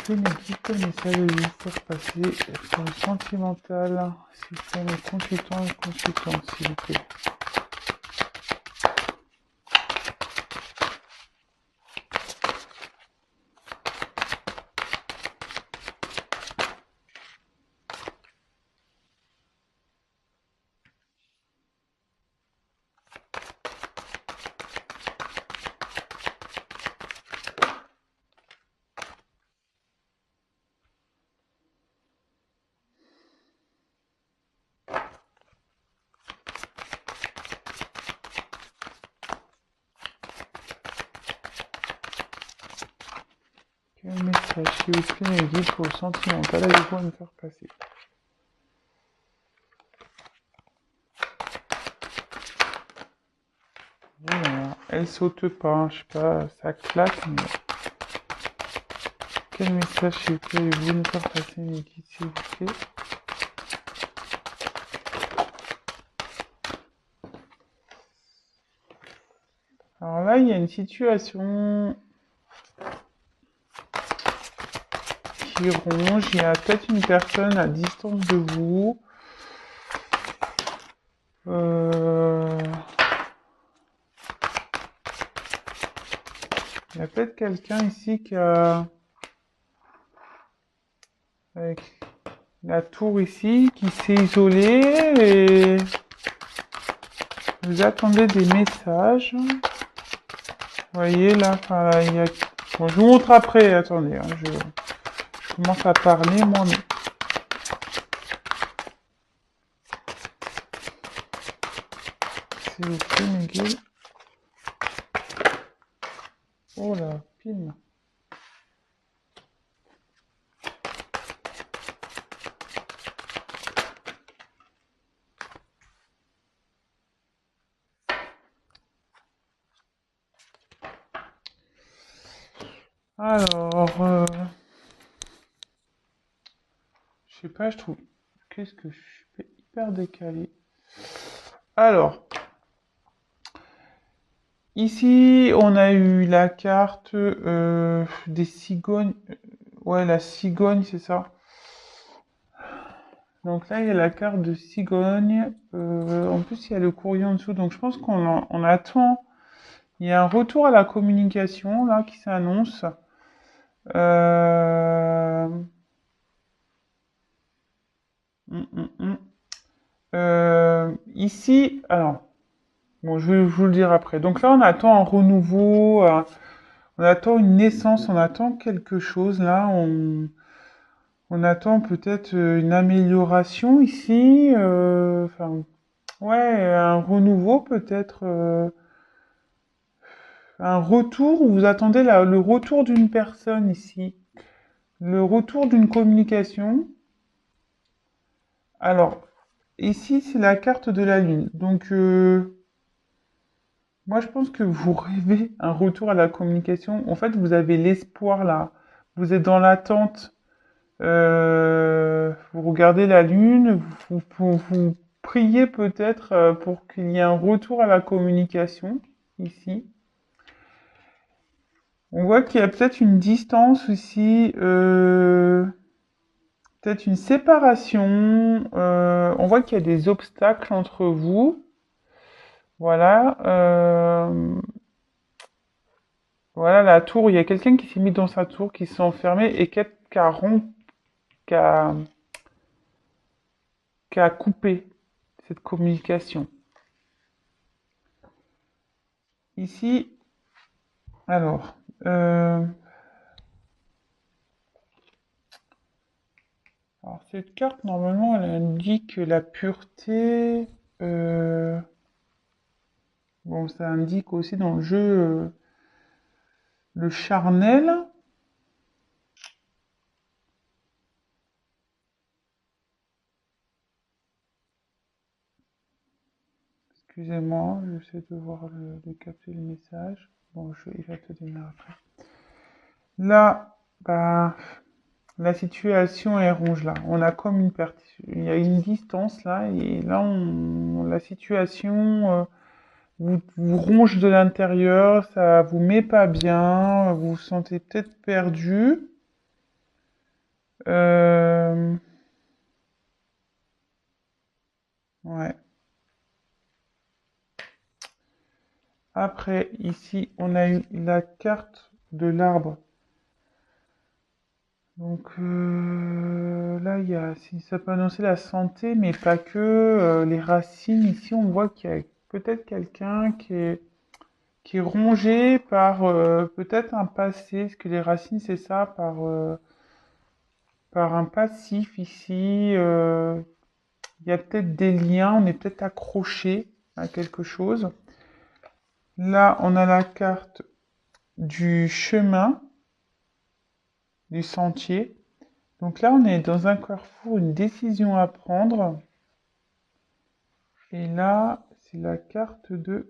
plaît, mes guides, quel message de vie pour passer sur le sentimental, s'il vous plaît, mes consultants et consultantes, s'il vous plaît. Quel message, s'il vous plaît, mes guides pour le sentimental, avez-vous à me faire passer? Voilà. Elle saute pas, je sais pas, ça claque, mais... Quel message, s'il vous plaît, avez-vous à me faire passer, mes guides, s'il vous plaît? Alors là, il y a une situation qui ronge, il y a peut-être une personne à distance de vous. Il y a peut-être quelqu'un ici qui a... avec la tour ici, qui s'est isolé et vous attendez des messages. Vous voyez là, enfin, il y a... Bon, je vous montre après, attendez, hein, je commence à parler moi. S'il vous plaît, Miguel. Oh là, pile. Alors, je sais pas, je trouve... Qu'est-ce que je suis hyper décalé. Alors, ici, on a eu la carte des cigognes. Ouais, la cigogne, c'est ça. Donc là, il y a la carte de cigogne. En plus, il y a le courrier en dessous. Donc je pense qu'on attend. Il y a un retour à la communication, là, qui s'annonce. Euh... Ici, alors, bon, je vais vous le dire après. Donc là, on attend un renouveau, on attend une naissance, on attend quelque chose, là, on attend peut-être une amélioration ici, enfin, ouais, un renouveau peut-être, un retour, vous attendez le retour d'une personne ici, le retour d'une communication. Alors, ici, c'est la carte de la Lune. Donc, moi, je pense que vous rêvez un retour à la communication. En fait, vous avez l'espoir là. Vous êtes dans l'attente. Vous regardez la Lune. Vous priez peut-être pour qu'il y ait un retour à la communication ici. On voit qu'il y a peut-être une distance aussi. Peut-être une séparation. On voit qu'il y a des obstacles entre vous. Voilà. Voilà la tour. Il y a quelqu'un qui s'est mis dans sa tour, qui s'est enfermé et qui a, qui a coupé cette communication. Ici, alors, alors cette carte, normalement, elle indique la pureté. Bon, ça indique aussi dans le jeu le charnel. Excusez-moi, j'essaie de voir de capter le message. Bon, il va te donner après. Là, bah, la situation est ronge là. On a comme une perte. Il y a une distance là, et là, la situation vous ronge de l'intérieur, ça vous met pas bien, vous vous sentez peut-être perdu. Euh, ouais. Après, ici, on a eu la carte de l'arbre. Donc là, si ça peut annoncer la santé, mais pas que. Les racines, ici, on voit qu'il y a peut-être quelqu'un qui est rongé par peut-être un passé. Parce que les racines, c'est ça, par un passif ici. Il y a peut-être des liens, on est peut-être accroché à quelque chose. Là, on a la carte du chemin, du sentier. Donc là, on est dans un carrefour, une décision à prendre. Et là, c'est la carte du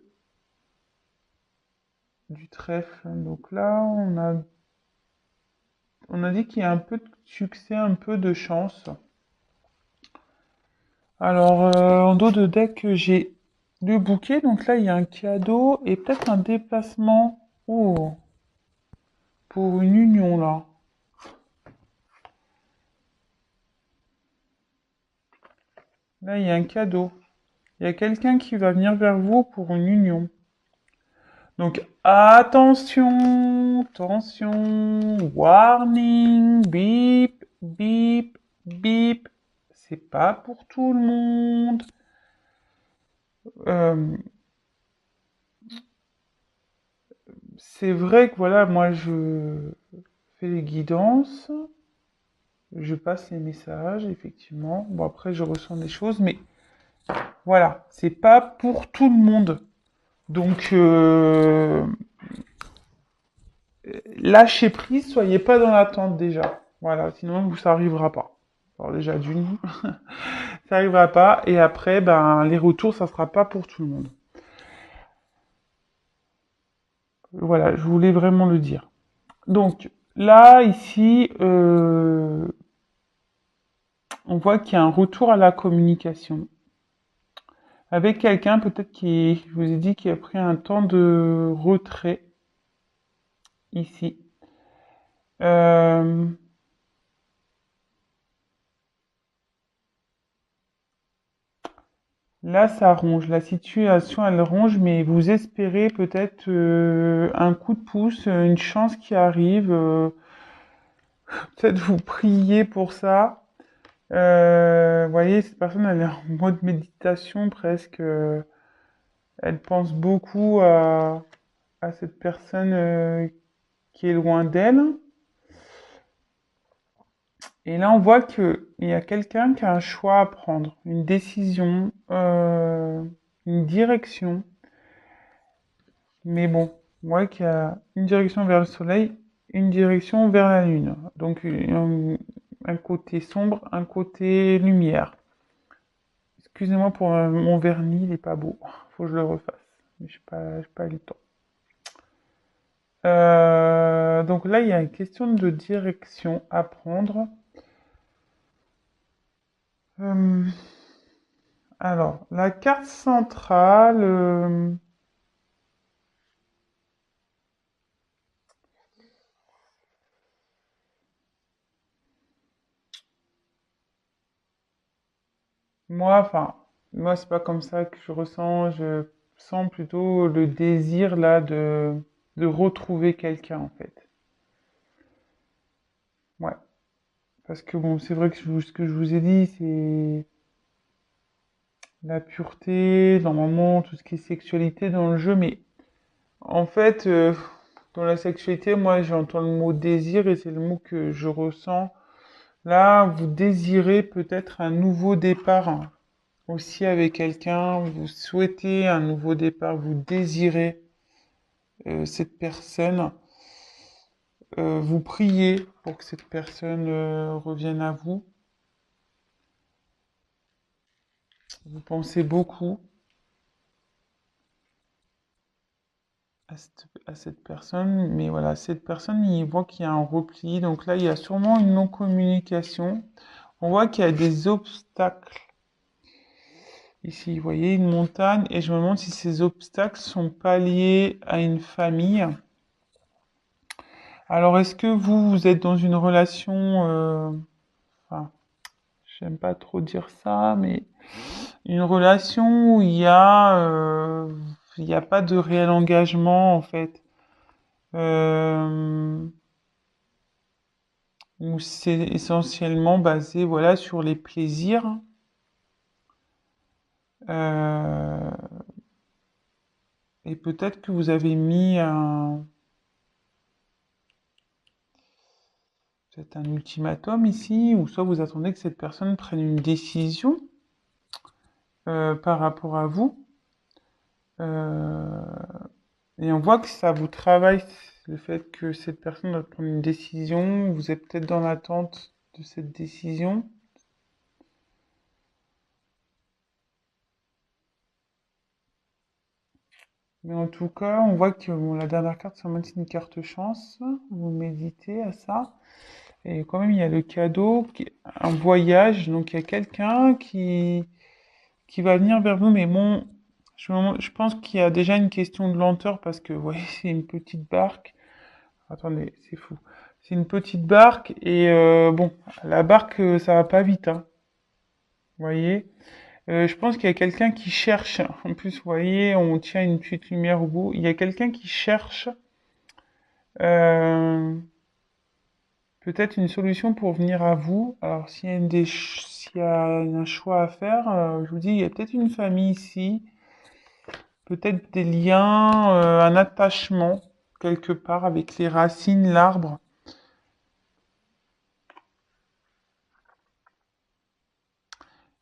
trèfle. Donc là, on a dit qu'il y a un peu de succès, un peu de chance. Alors, en dos de deck, j'ai le bouquet. Donc là, il y a un cadeau et peut-être un déplacement. Oh, pour une union là. Là, il y a un cadeau. Il y a quelqu'un qui va venir vers vous pour une union. Donc attention, attention, warning, bip, bip, bip. C'est pas pour tout le monde. Euh, c'est vrai que voilà, moi je fais les guidances, je passe les messages, effectivement. Bon après je ressens des choses, mais voilà, c'est pas pour tout le monde. Donc lâchez prise, soyez pas dans l'attente déjà. Voilà, sinon ça arrivera pas. Alors déjà d'une, ça arrivera pas. Et après, ben les retours, ça sera pas pour tout le monde. Voilà, je voulais vraiment le dire. Donc là, ici, on voit qu'il y a un retour à la communication avec quelqu'un peut-être qui, je vous ai dit, qui a pris un temps de retrait ici. Euh, Là, ça ronge. La situation, elle ronge, mais vous espérez peut-être un coup de pouce, une chance qui arrive. Peut-être vous priez pour ça. Vous voyez, cette personne, elle est en mode méditation presque. Elle pense beaucoup à cette personne qui est loin d'elle. Et là, on voit qu'il y a quelqu'un qui a un choix à prendre, une décision, une direction. Mais bon, on voit qu'il y a une direction vers le soleil, une direction vers la lune. Donc un côté sombre, un côté lumière. Excusez-moi pour mon vernis, il est pas beau. Faut que je le refasse. Mais j'ai pas eu le temps. Donc là, il y a une question de direction à prendre. Euh, alors, la carte centrale. Moi, c'est pas comme ça que je ressens. Je sens plutôt le désir là de retrouver quelqu'un en fait. Ouais. Parce que bon, c'est vrai que ce que je vous ai dit, c'est la pureté, normalement, tout ce qui est sexualité dans le jeu, mais en fait, dans la sexualité, moi, j'entends le mot désir et c'est le mot que je ressens. Là, vous désirez peut-être un nouveau départ, hein, aussi avec quelqu'un, vous souhaitez un nouveau départ, vous désirez cette personne, vous priez pour que cette personne revienne à vous, vous pensez beaucoup à cette personne, mais voilà, cette personne, il voit qu'il y a un repli, donc là, il y a sûrement une non-communication. On voit qu'il y a des obstacles. Ici, vous voyez une montagne, et je me demande si ces obstacles sont pas liés à une famille. Alors, est-ce que vous êtes dans une relation enfin, j'aime pas trop dire ça, mais une relation où il y a pas de réel engagement, en fait. Euh, où c'est essentiellement basé, voilà, sur les plaisirs. Euh, et peut-être que vous avez mis peut-être un ultimatum ici, ou soit vous attendez que cette personne prenne une décision par rapport à vous. Euh, et on voit que ça vous travaille, le fait que cette personne doit prendre une décision. Vous êtes peut-être dans l'attente de cette décision. Mais en tout cas, on voit que bon, la dernière carte, c'est une carte chance. Vous méditez à ça. Et quand même, il y a le cadeau, un voyage. Donc, il y a quelqu'un qui va venir vers vous. Mais bon, je pense qu'il y a déjà une question de lenteur parce que, vous voyez, c'est une petite barque. Attendez, c'est fou. C'est une petite barque et bon, la barque, ça va pas vite, hein. Vous voyez? Je pense qu'il y a quelqu'un qui cherche. En plus, vous voyez, on tient une petite lumière au bout. Il y a quelqu'un qui cherche euh, peut-être une solution pour venir à vous. Alors, s'il y a un choix à faire, je vous dis, il y a peut-être une famille ici, peut-être des liens, un attachement quelque part avec les racines, l'arbre.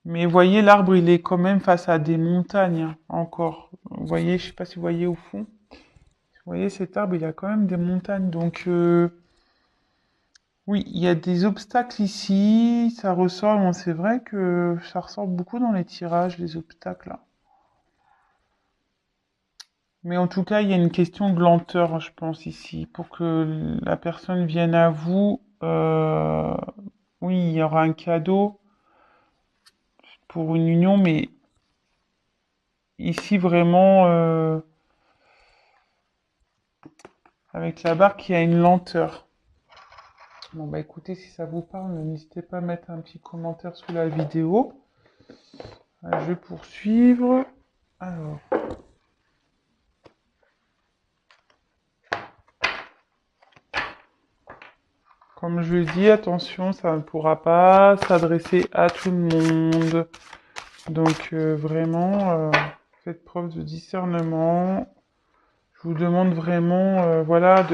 Mais vous voyez, l'arbre, il est quand même face à des montagnes, hein, encore. Vous voyez, je sais pas si vous voyez au fond. Vous voyez, cet arbre, il a quand même des montagnes. Donc, oui, il y a des obstacles ici. Ça ressort. Bon, c'est vrai que ça ressort beaucoup dans les tirages, les obstacles, là. Mais en tout cas, il y a une question de lenteur, je pense, ici. Pour que la personne vienne à vous, oui, il y aura un cadeau pour une union, mais ici, vraiment, avec la barque, il y a une lenteur. Bon, bah écoutez, si ça vous parle, n'hésitez pas à mettre un petit commentaire sous la vidéo. Je vais poursuivre. Alors, comme je le dis, attention, ça ne pourra pas s'adresser à tout le monde. Donc vraiment, faites preuve de discernement. Je vous demande vraiment, voilà,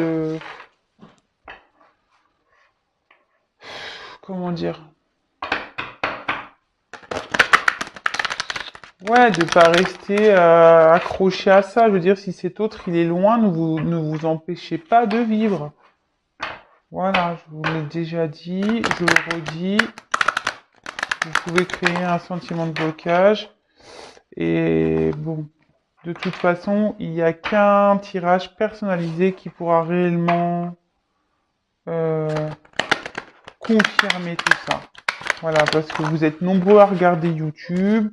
comment dire, ouais, de pas rester accroché à ça. Je veux dire, si cet autre il est loin, ne vous empêchez pas de vivre. Voilà, je vous l'ai déjà dit, je le redis. Vous pouvez créer un sentiment de blocage. Et bon, de toute façon, il n'y a qu'un tirage personnalisé qui pourra réellement euh, confirmer tout ça. Voilà, parce que vous êtes nombreux à regarder YouTube.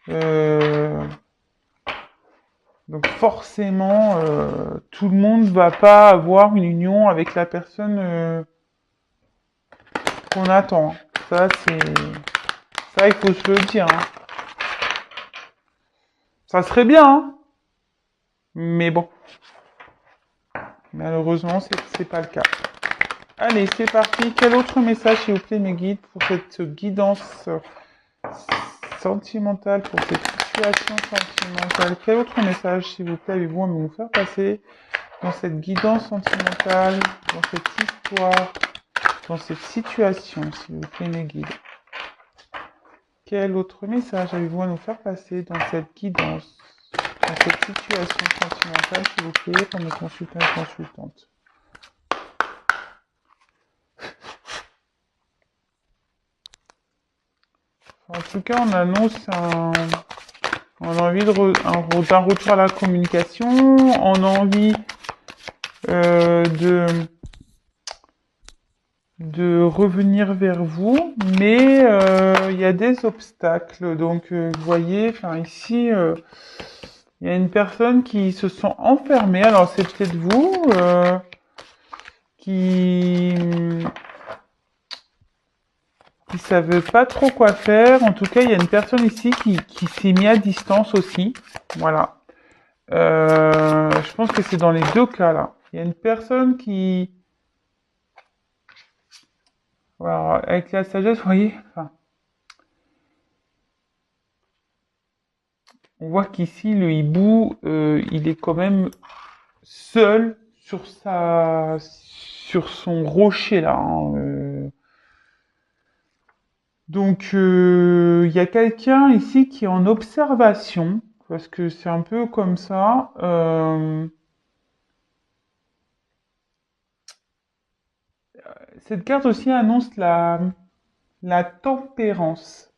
Euh, donc forcément, tout le monde va pas avoir une union avec la personne qu'on attend. Ça, ça, il faut se le dire, hein. Ça serait bien, hein, mais bon, malheureusement, c'est pas le cas. Allez, c'est parti. Quel autre message, s'il vous plaît, mes guides, pour cette guidance sentimentale, pour cette situation sentimentale? Quel autre message, s'il vous plaît, avez-vous à nous faire passer dans cette guidance sentimentale, dans cette histoire, dans cette situation, s'il vous plaît, mes guides? Quel autre message avez-vous à nous faire passer dans cette guidance, dans cette situation sentimentale, s'il vous plaît, pour mes consultants et consultantes? En tout cas, on annonce on a envie d'un retour à la communication, on a envie de revenir vers vous, mais il y a des obstacles. Donc, vous voyez, enfin ici, il y a une personne qui se sent enfermée. Alors, c'est peut-être vous qui savent pas trop quoi faire. En tout cas, il y a une personne ici qui s'est mis à distance aussi. Voilà. Je pense que c'est dans les deux cas là. Il y a une personne qui... Voilà, avec la sagesse, vous voyez, enfin, on voit qu'ici, le hibou, il est quand même seul sur son rocher là, hein, Donc, il y a quelqu'un ici qui est en observation, parce que c'est un peu comme ça. Cette carte aussi annonce la tempérance,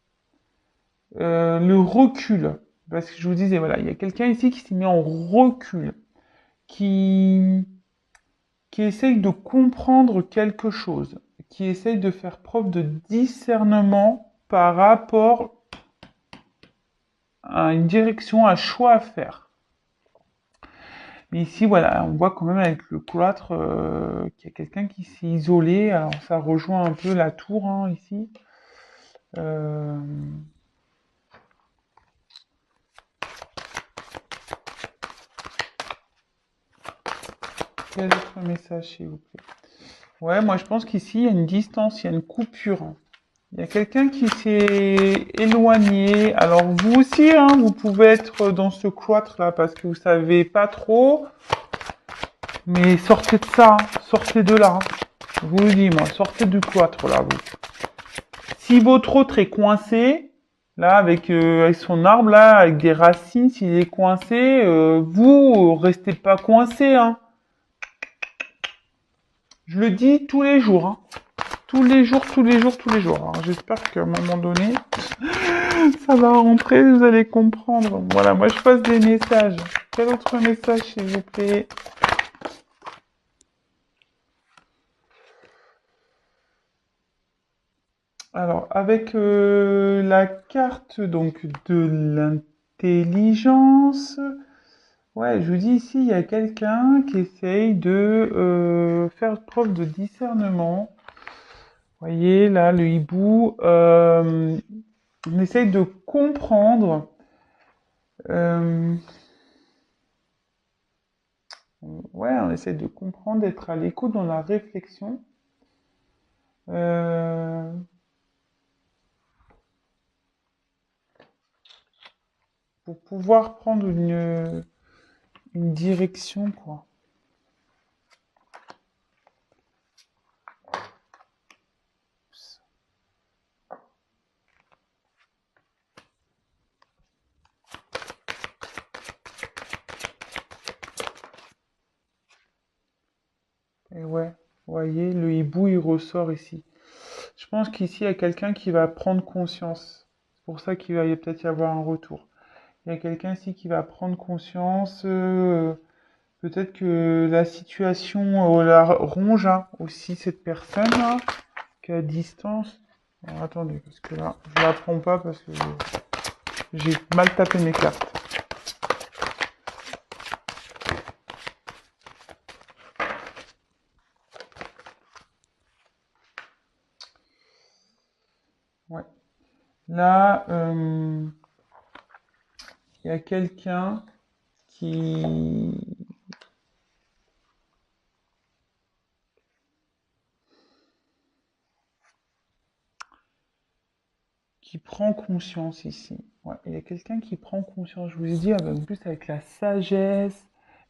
le recul. Parce que je vous disais, voilà, il y a quelqu'un ici qui s'est mis en recul, qui, qui essaye de comprendre quelque chose, qui essaye de faire preuve de discernement par rapport à une direction, un choix à faire. Mais ici, voilà, on voit quand même avec le cloître qu'il y a quelqu'un qui s'est isolé. Alors, ça rejoint un peu la tour, hein, ici. Euh, Quel autre message, s'il vous plaît? Ouais, moi, je pense qu'ici, il y a une distance, il y a une coupure. Il y a quelqu'un qui s'est éloigné. Alors, vous aussi, hein, vous pouvez être dans ce cloître-là parce que vous savez pas trop. Mais sortez de ça, hein, sortez de là. Je vous le dis, moi, sortez du cloître, là, vous. Si votre autre est coincé, là, avec son arbre, là, avec des racines, s'il est coincé, vous, restez pas coincé, hein. Je le dis tous les jours, hein. Tous les jours, tous les jours, tous les jours. Alors, j'espère qu'à un moment donné, ça va rentrer, vous allez comprendre. Voilà, moi, je passe des messages. Quel autre message, s'il vous plaît? Alors, avec la carte donc de l'intelligence, ouais, je vous dis ici, il y a quelqu'un qui essaye de faire preuve de discernement. Vous voyez, là, le hibou, on essaye de comprendre. euh, ouais, on essaye de comprendre, d'être à l'écoute dans la réflexion. euh, pour pouvoir prendre une direction, quoi. Et ouais, vous voyez, le hibou, il ressort ici. Je pense qu'ici, il y a quelqu'un qui va prendre conscience. C'est pour ça qu'il va peut-être y avoir un retour. Il y a quelqu'un ici qui va prendre conscience. Peut-être que la situation la ronge hein, aussi cette personne-là, qui est à distance. Alors, attendez, parce que là, je la prends pas parce que j'ai mal tapé mes cartes. Ouais. Là, il y a quelqu'un qui prend conscience ici. Ouais, il y a quelqu'un qui prend conscience. Je vous ai dit, en plus avec la sagesse,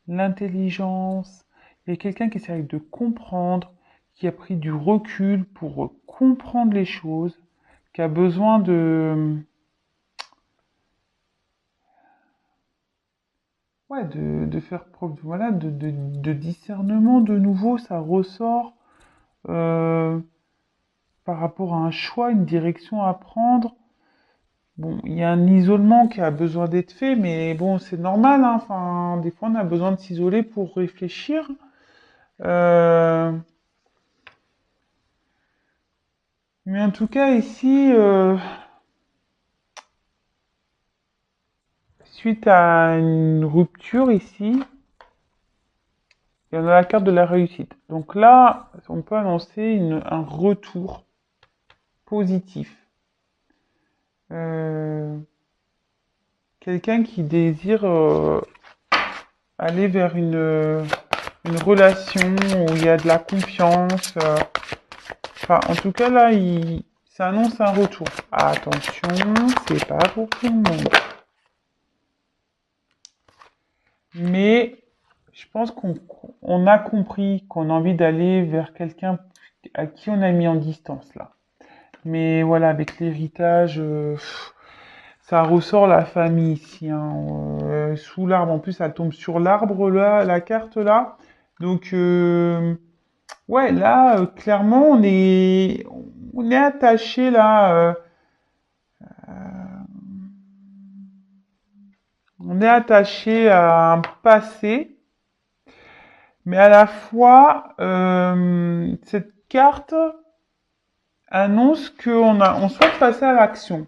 l'intelligence, il y a quelqu'un qui essaie de comprendre, qui a pris du recul pour comprendre les choses, qui a besoin ouais, de faire preuve, voilà, de discernement de nouveau, ça ressort euh, par rapport à un choix, une direction à prendre. Bon, il y a un isolement qui a besoin d'être fait, mais bon, c'est normal, hein. Enfin, des fois, on a besoin de s'isoler pour réfléchir. Euh, mais en tout cas, ici, suite à une rupture ici, il y en a la carte de la réussite. Donc là, on peut annoncer un retour positif. Euh, Quelqu'un qui désire aller vers une relation où il y a de la confiance. Enfin, en tout cas, là, ça annonce un retour. Attention, c'est pas pour tout le monde. Mais je pense qu'on a compris qu'on a envie d'aller vers quelqu'un à qui on a mis en distance, là. Mais voilà, avec l'héritage, ça ressort la famille ici, hein. Sous l'arbre, en plus, ça tombe sur l'arbre, là, la carte, là. Donc, ouais, là, clairement, on est attaché, là. On est attaché à un passé, mais à la fois, cette carte annonce on souhaite passer à l'action.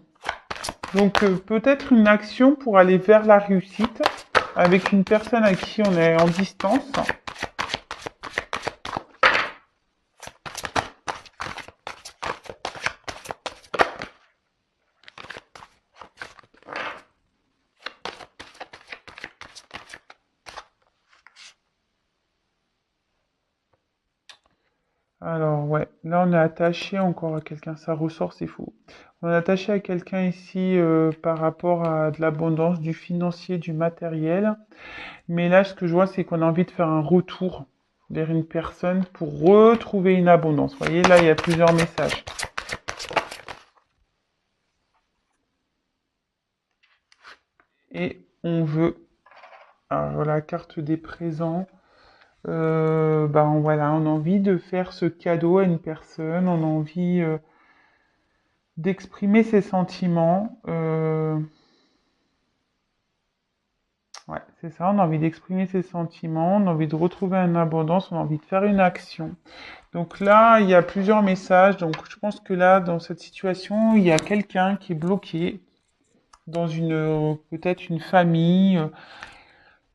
Donc peut-être une action pour aller vers la réussite avec une personne à qui on est en distance. Alors ouais, là on est attaché encore à quelqu'un, ça ressort, c'est faux. On est attaché à quelqu'un ici par rapport à de l'abondance, du financier, du matériel. Mais là, ce que je vois, c'est qu'on a envie de faire un retour vers une personne pour retrouver une abondance. Vous voyez, là, il y a plusieurs messages. Et on veut, alors la carte des présents, voilà, on a envie de faire ce cadeau à une personne, on a envie d'exprimer ses sentiments. Ouais, c'est ça, on a envie d'exprimer ses sentiments, on a envie de retrouver une abondance, on a envie de faire une action. Donc là, il y a plusieurs messages. Donc je pense que là, dans cette situation, il y a quelqu'un qui est bloqué dans peut-être une famille,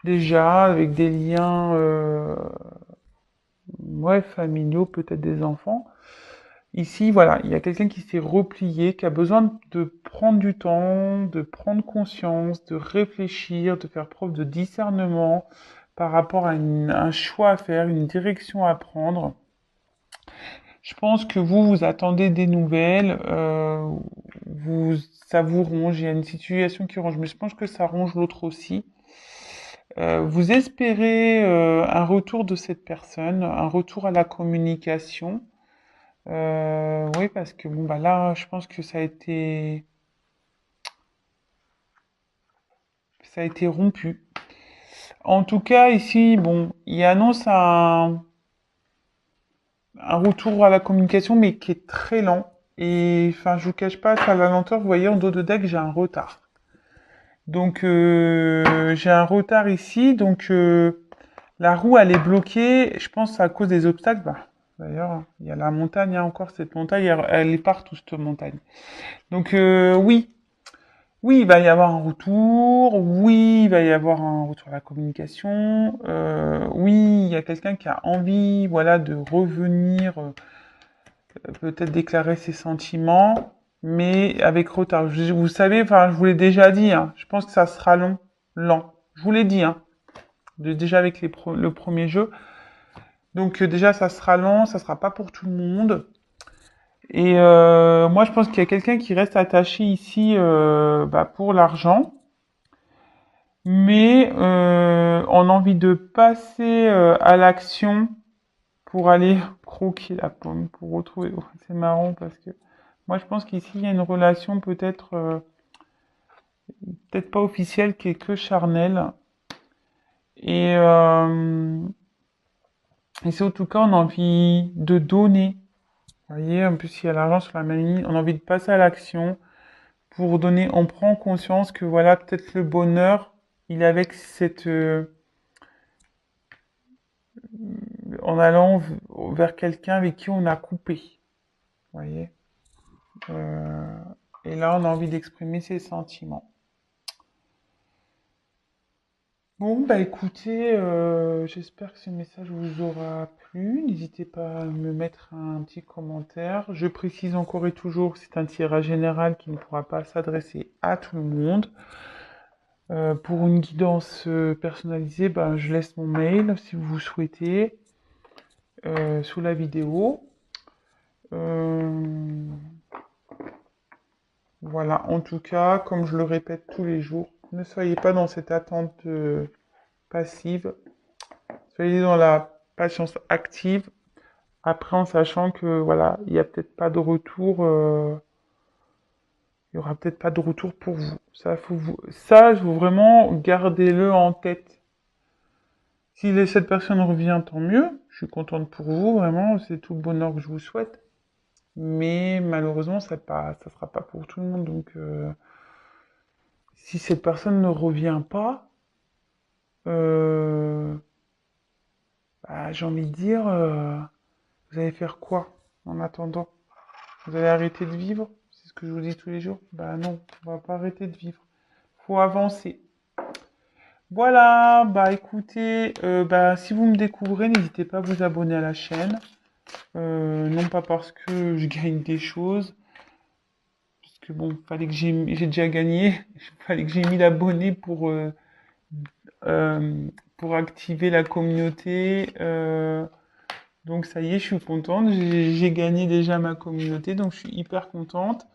déjà, avec des liens ouais, familiaux, peut-être des enfants. Ici, voilà, il y a quelqu'un qui s'est replié, qui a besoin de prendre du temps, de prendre conscience, de réfléchir, de faire preuve de discernement par rapport à un choix à faire, une direction à prendre. Je pense que vous attendez des nouvelles, ça vous ronge, il y a une situation qui ronge, mais je pense que ça ronge l'autre aussi. Vous espérez un retour de cette personne, un retour à la communication. Oui, parce que bon, bah là, je pense que ça a été rompu. En tout cas, ici, bon, il annonce un retour à la communication, mais qui est très lent. Et enfin, je vous cache pas, ça, la lenteur, vous voyez, en dos de deck, j'ai un retard. Donc, j'ai un retard ici. Donc, la roue, elle est bloquée. Je pense à cause des obstacles. Bah, d'ailleurs, il y a la montagne, hein, encore cette montagne. Elle est partout, cette montagne. Donc, oui. Oui, il va y avoir un retour. Oui, il va y avoir un retour à la communication. Oui, il y a quelqu'un qui a envie, voilà, de revenir peut-être déclarer ses sentiments, mais avec retard. Vous savez, enfin, je vous l'ai déjà dit, hein, je pense que ça sera lent. Je vous l'ai dit, hein, déjà avec le premier jeu. Donc déjà, ça sera lent, ça sera pas pour tout le monde. Et moi, je pense qu'il y a quelqu'un qui reste attaché ici pour l'argent, mais on a envie de passer à l'action pour aller croquer la pomme, pour retrouver. Oh, c'est marrant parce que moi, je pense qu'ici, il y a une relation peut-être pas officielle, qui est que charnelle. Et, et c'est en tout cas, on a envie de donner. Vous voyez, en plus, il y a l'argent sur la même ligne. On a envie de passer à l'action pour donner. On prend conscience que voilà, peut-être le bonheur, il est avec en allant vers quelqu'un avec qui on a coupé. Vous voyez. Euh, et là, on a envie d'exprimer ses sentiments. Bon, bah écoutez, j'espère que ce message vous aura plu. N'hésitez pas à me mettre un petit commentaire. Je précise encore et toujours que c'est un tirage général qui ne pourra pas s'adresser à tout le monde. Pour une guidance personnalisée, ben, je laisse mon mail si vous souhaitez sous la vidéo. Euh, voilà, en tout cas, comme je le répète tous les jours, ne soyez pas dans cette attente passive. Soyez dans la patience active. Après, en sachant que voilà, il y a peut-être pas de retour, il y aura peut-être pas de retour pour vous. Ça, je veux vraiment gardez-le en tête. Si cette personne revient, tant mieux. Je suis contente pour vous, vraiment, c'est tout le bonheur que je vous souhaite. Mais malheureusement, ça sera pas pour tout le monde. Donc, si cette personne ne revient pas, euh, bah, j'ai envie de dire, vous allez faire quoi en attendant? Vous allez arrêter de vivre? C'est ce que je vous dis tous les jours. Bah non, on va pas arrêter de vivre. Faut avancer. Voilà, bah écoutez, bah, si vous me découvrez, n'hésitez pas à vous abonner à la chaîne. Non pas parce que je gagne des choses, parce que bon, fallait que j'ai déjà gagné, fallait que j'ai 1000 abonnés pour activer la communauté. Donc ça y est, je suis contente, j'ai gagné déjà ma communauté, donc je suis hyper contente.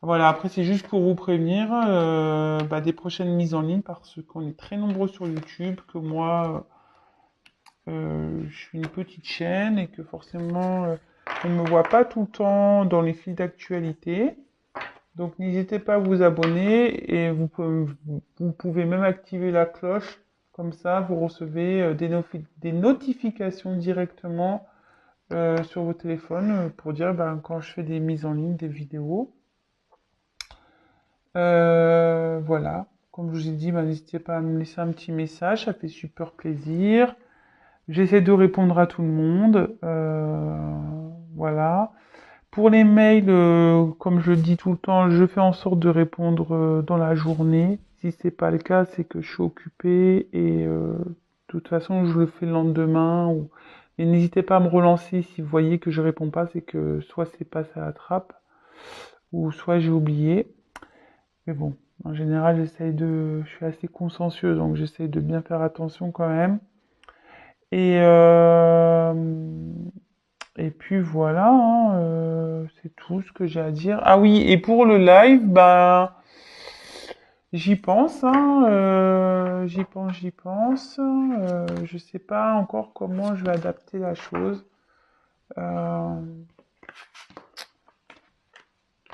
Voilà, après c'est juste pour vous prévenir bah, des prochaines mises en ligne parce qu'on est très nombreux sur YouTube, que moi je suis une petite chaîne et que forcément on ne me voit pas tout le temps dans les fils d'actualité. Donc n'hésitez pas à vous abonner et vous pouvez même activer la cloche. Comme ça, vous recevez des notifications directement sur vos téléphones pour dire ben, quand je fais des mises en ligne, des vidéos. Voilà. Comme je vous ai dit, ben, n'hésitez pas à me laisser un petit message, ça fait super plaisir. J'essaie de répondre à tout le monde. Voilà. Pour les mails, comme je le dis tout le temps, je fais en sorte de répondre dans la journée. Si c'est pas le cas, c'est que je suis occupé et de toute façon, je le fais le lendemain. Et n'hésitez pas à me relancer si vous voyez que je réponds pas, c'est que soit c'est passé à la trappe ou soit j'ai oublié. Mais bon, en général, je suis assez consciencieuse, donc j'essaie de bien faire attention quand même. Et, euh, et puis voilà, hein, c'est tout ce que j'ai à dire. Ah oui, et pour le live, ben, j'y pense, hein, j'y pense. Je sais pas encore comment je vais adapter la chose. Euh,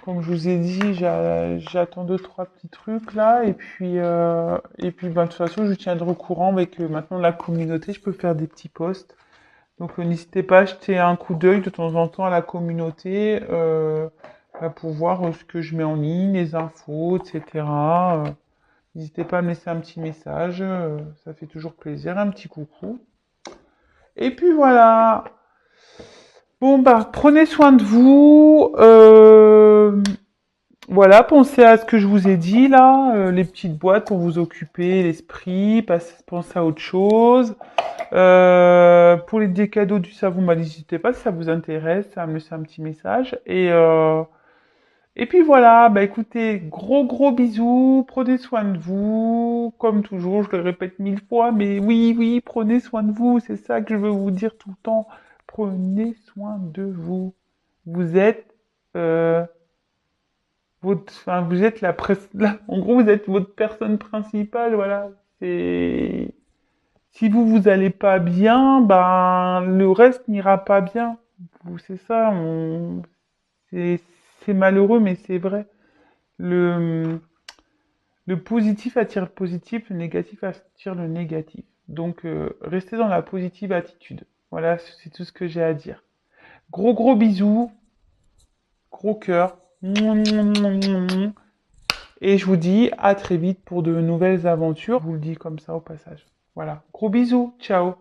Comme je vous ai dit, j'attends deux, trois petits trucs là, et puis ben, de toute façon, je tiendrai au courant avec maintenant la communauté, je peux faire des petits posts. Donc n'hésitez pas à jeter un coup d'œil de temps en temps à la communauté pour voir ce que je mets en ligne, les infos, etc. N'hésitez pas à me laisser un petit message, ça fait toujours plaisir, un petit coucou. Et puis voilà. Bon bah prenez soin de vous. Voilà, pensez à ce que je vous ai dit là, les petites boîtes pour vous occuper l'esprit, pensez à autre chose. Pour des cadeaux du savon, bah, n'hésitez pas si ça vous intéresse à me laisser un petit message. Et puis voilà, bah écoutez, gros bisous, prenez soin de vous, comme toujours, je le répète 1000 fois, mais oui, prenez soin de vous, c'est ça que je veux vous dire tout le temps. Prenez soin de vous. Vous êtes euh, enfin, vous êtes en gros, vous êtes votre personne principale, voilà. C'est Si vous allez pas bien, ben le reste n'ira pas bien. C'est ça, c'est c'est malheureux mais c'est vrai. Le le positif attire le positif, le négatif attire le négatif. Donc restez dans la positive attitude. Voilà, c'est tout ce que j'ai à dire. Gros bisous, gros cœur. Et je vous dis à très vite pour de nouvelles aventures. Je vous le dis comme ça au passage. Voilà. Gros bisous. Ciao.